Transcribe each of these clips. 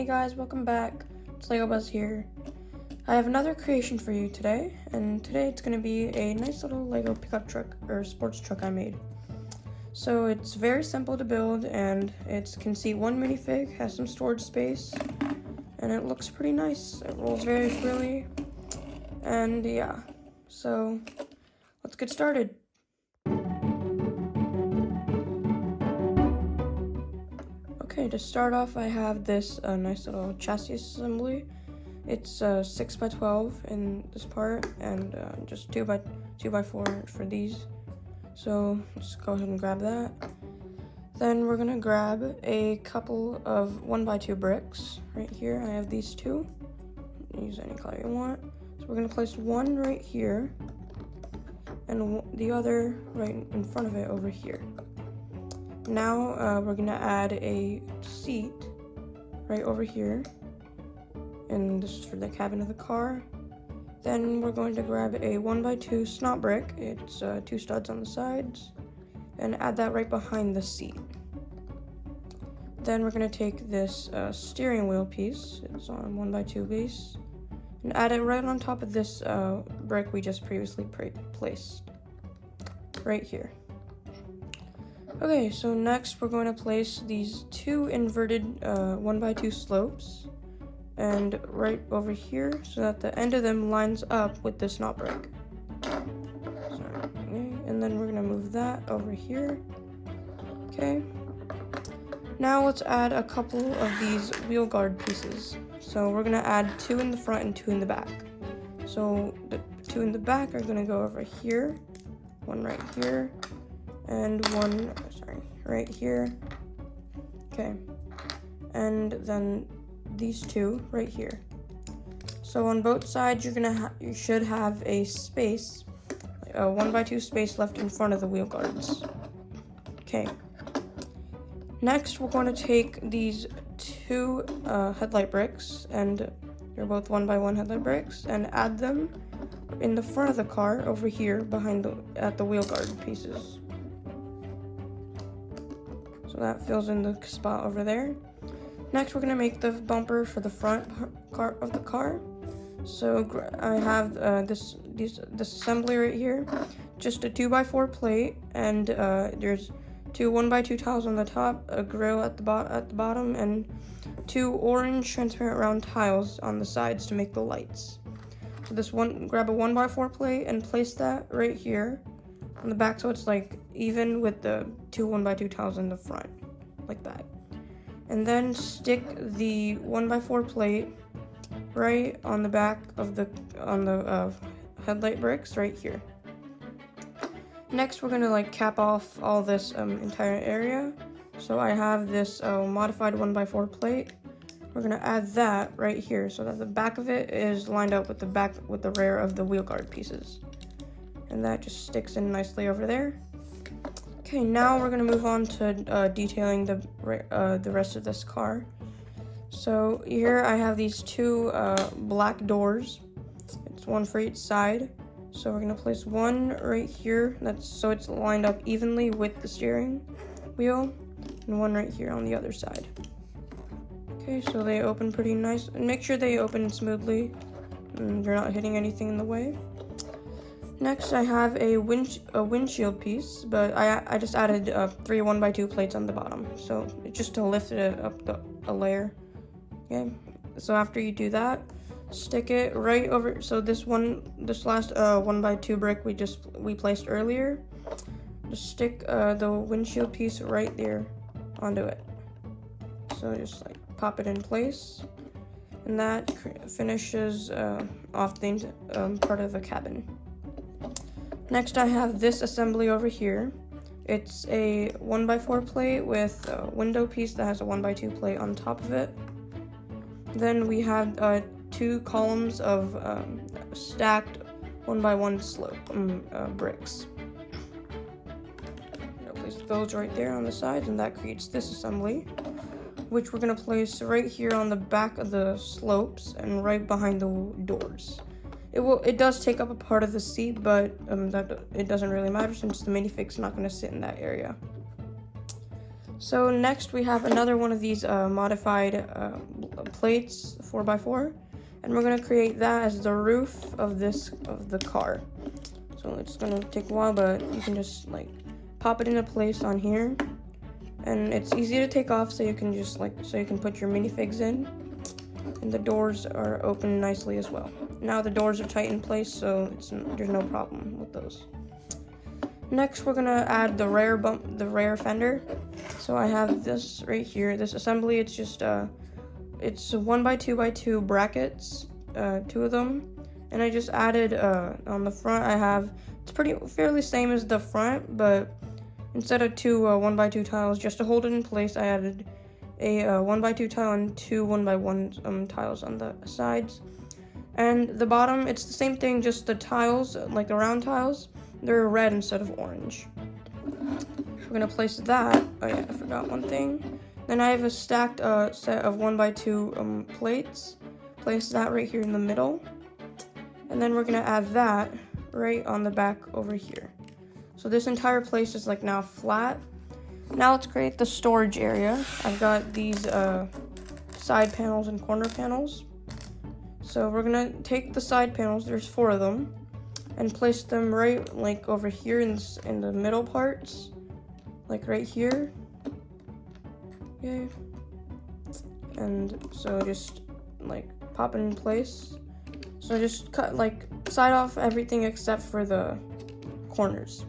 Hey guys, welcome back. It's Lego Buzz here. I have another creation for you today, and today it's going to be a nice little Lego pickup truck or sports truck I made. So it's very simple to build, and it can seat one minifig, has some storage space, and it looks pretty nice. It rolls very freely, and yeah. So let's get started. Okay, to start off, I have this nice little chassis assembly. It's 6x12 in this part, and just 2x4 for these. So just go ahead and grab that. Then we're gonna grab a couple of 1x2 bricks right here. I have these two. Use any color you want. So we're gonna place one right here, and the other right in front of it over here. Now we're gonna add a seat right over here, and this is for the cabin of the car. Then we're going to grab a 1x2 snot brick. It's 2 studs on the sides, and add that right behind the seat. Then we're gonna take this steering wheel piece. It's on a 1x2 base, and add it right on top of this brick we just previously placed right here. Okay, so next we're going to place these 2 inverted 1x2 slopes, and right over here so that the end of them lines up with this snot brick. And then we're gonna move that over here. Okay. Now let's add a couple of these wheel guard pieces. So we're gonna add 2 in the front and 2 in the back. So the 2 in the back are gonna go over here, one right here, and one, right here. Okay, and then these 2 right here. So on both sides, you should have a space, a 1x2 space left in front of the wheel guards. Okay. Next, we're going to take these 2 headlight bricks, and they're both 1x1 headlight bricks, and add them in the front of the car over here behind at the wheel guard pieces. So that fills in the spot over there. Next, we're gonna make the bumper for the front of the car. So I have this assembly right here, just a 2x4 plate, and there's 2 1x2 tiles on the top, a grill at the bottom, and 2 orange transparent round tiles on the sides to make the lights. So grab a 1x4 plate and place that right here on the back, so it's like even with the 2 1x2 tiles in the front, like that. And then stick the 1x4 plate right on the back of the headlight bricks right here. Next, we're gonna cap off all this entire area. So I have this modified 1x4 plate. We're gonna add that right here so that the back of it is lined up with the rear of the wheel guard pieces. And that just sticks in nicely over there. Okay, now we're gonna move on to detailing the rest of this car. So here I have these 2 black doors. It's one for each side. So we're gonna place one right here. So it's lined up evenly with the steering wheel, and one right here on the other side. Okay, so they open pretty nice, and make sure they open smoothly and you're not hitting anything in the way. Next, I have a windshield piece, but I just added 3 1x2 plates on the bottom, so just to lift it up a layer. Okay, so after you do that, stick it right over. So this last 1x2 brick we placed earlier, just stick the windshield piece right there onto it. So just pop it in place, and that finishes off the part of the cabin. Next, I have this assembly over here. It's a 1x4 plate with a window piece that has a 1x2 plate on top of it. Then we have 2 columns of stacked 1x1 slope bricks. Place those right there on the sides, and that creates this assembly, which we're gonna place right here on the back of the slopes and right behind the doors. It does take up a part of the seat, but it doesn't really matter since the minifig's not going to sit in that area. So next we have another one of these modified plates 4x4, and we're gonna create that as the roof of the car. So it's gonna take a while, but you can just like pop it into place on here, and it's easy to take off. So you can just you can put your minifigs in, and the doors are open nicely as well. Now the doors are tight in place, so there's no problem with those. Next, we're gonna add the rear fender. So I have this right here. This assembly, it's just it's 1x2x2 brackets, 2 of them, and I just added on the front. It's fairly same as the front, but instead of 2 1x2 tiles, just to hold it in place, I added a 1x2 tile and 2 1x1 tiles on the sides. And the bottom, it's the same thing, just the tiles, like the round tiles, they're red instead of orange. We're gonna place that. Oh yeah, I forgot one thing. Then I have a stacked set of 1x2 plates. Place that right here in the middle. And then we're gonna add that right on the back over here. So this entire place is like now flat. Now let's create the storage area. I've got these side panels and corner panels. So we're gonna take the side panels, there's 4 of them, and place them right like over here in the middle parts, like right here. Okay. And so just like pop it in place. So just cut side off everything except for the corners.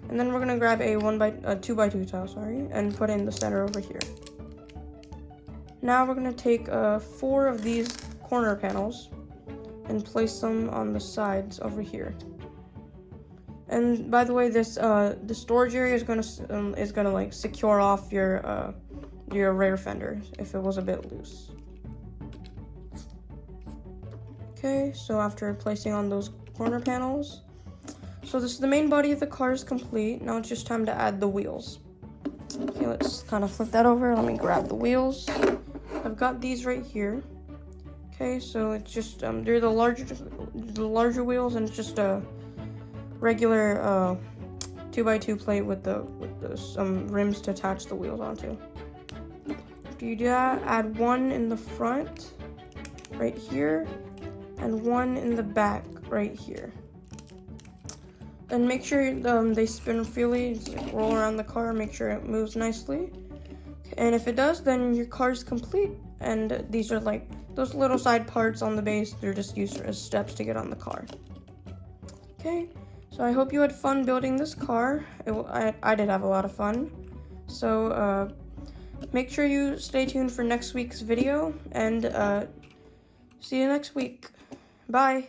And then we're gonna grab a 2x2 tile, and put it in the center over here. Now we're gonna take 4 of these corner panels and place them on the sides over here. And by the way, this the storage area is gonna like secure off your rear fender if it was a bit loose. Okay, so after placing on those corner panels, so this is the main body of the car is complete. Now it's just time to add the wheels. Okay, let's kind of flip that over. Let me grab the wheels. I've got these right here. Okay, so it's just they're the larger wheels, and it's just a regular 2x2 plate with some rims to attach the wheels onto. After you do that, add one in the front right here and one in the back right here. And make sure they spin freely, just roll around the car, make sure it moves nicely. And if it does, then your car is complete. And these are like those little side parts on the base, they're just used as steps to get on the car. Okay, so I hope you had fun building this car. I did have a lot of fun. So make sure you stay tuned for next week's video, and see you next week. Bye.